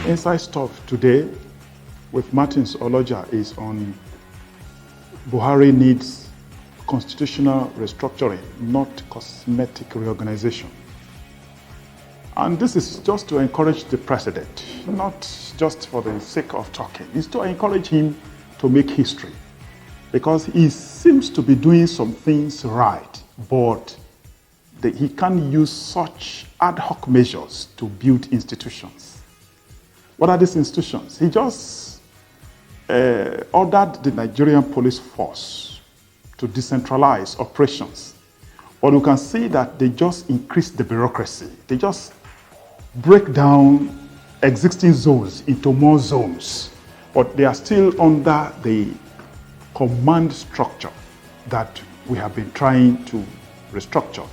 Inside Stuff today with Martins Oloja is on Buhari needs constitutional restructuring, not cosmetic reorganization. And this is just to encourage the president, not just for the sake of talking. It's to encourage him to make history, because he seems to be doing some things right, but he can't use such ad hoc measures to build institutions. What are these institutions? He just ordered the Nigerian police force to decentralize operations. But you can see that they just increase the bureaucracy. They just break down existing zones into more zones. But they are still under the command structure that we have been trying to restructure.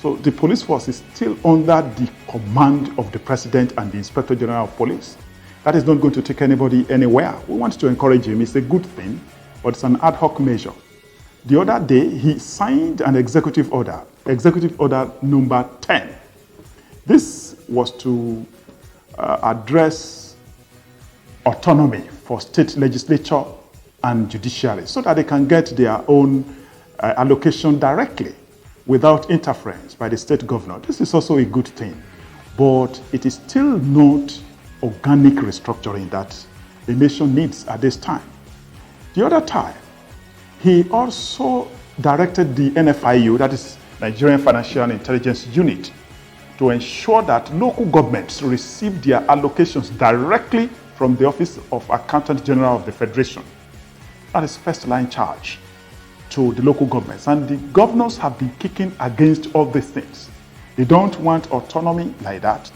So the police force is still under the command of the president and the inspector general of police. That is not going to take anybody anywhere. We want to encourage him. It's a good thing, but it's an ad hoc measure. The other day, he signed an executive order number 10. This was to address autonomy for state legislature and judiciary so that they can get their own allocation directly without interference by the state governor. This is also a good thing, but it is still not organic restructuring that the nation needs at this time. The other time, he also directed the NFIU, that is Nigerian Financial Intelligence Unit, to ensure that local governments receive their allocations directly from the Office of Accountant General of the Federation. That is first line charge to the local governments. And the governors have been kicking against all these things. They don't want autonomy like that.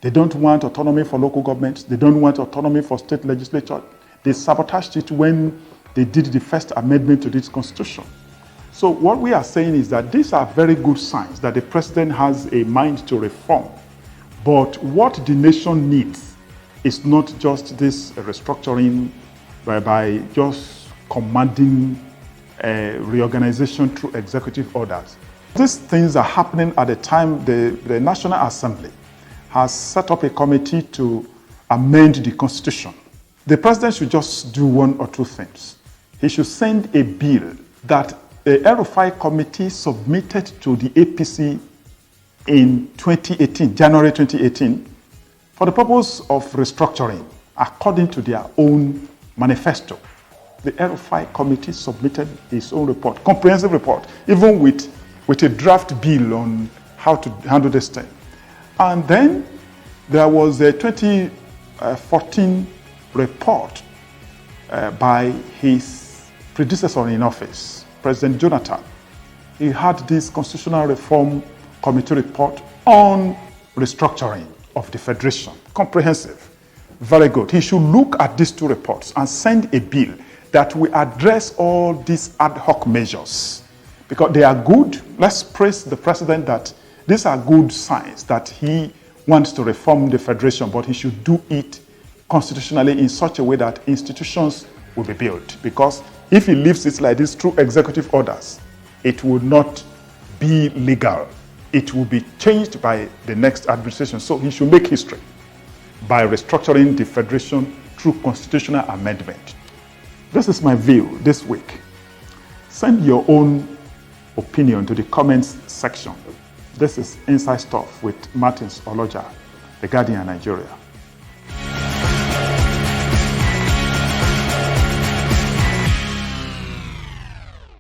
They don't want autonomy for local governments. They don't want autonomy for state legislature. They sabotaged it when they did the first amendment to this constitution. So what we are saying is that these are very good signs that the president has a mind to reform. But what the nation needs is not just this restructuring by just commanding reorganization through executive orders. These things are happening at the time the National Assembly has set up a committee to amend the Constitution. The president should just do one or two things. He should send a bill that the El-Rufai committee submitted to the APC in 2018, January 2018, for the purpose of restructuring, according to their own manifesto. The El-Rufai committee submitted its own report, comprehensive report, even with a draft bill on how to handle this thing. And then there was a 2014 report by his predecessor in office, President Jonathan. He had this Constitutional Reform Committee report on restructuring of the Federation. Comprehensive. Very good. He should look at these two reports and send a bill that will address all these ad hoc measures, because they are good. Let's praise the president that these are good signs that he wants to reform the Federation, but he should do it constitutionally in such a way that institutions will be built. Because if he leaves it like this through executive orders, it will not be legal. It will be changed by the next administration. So he should make history by restructuring the Federation through constitutional amendment. This is my view this week. Send your own opinion to the comments section. This is Inside Stuff with Martins Oloja, The Guardian, Nigeria.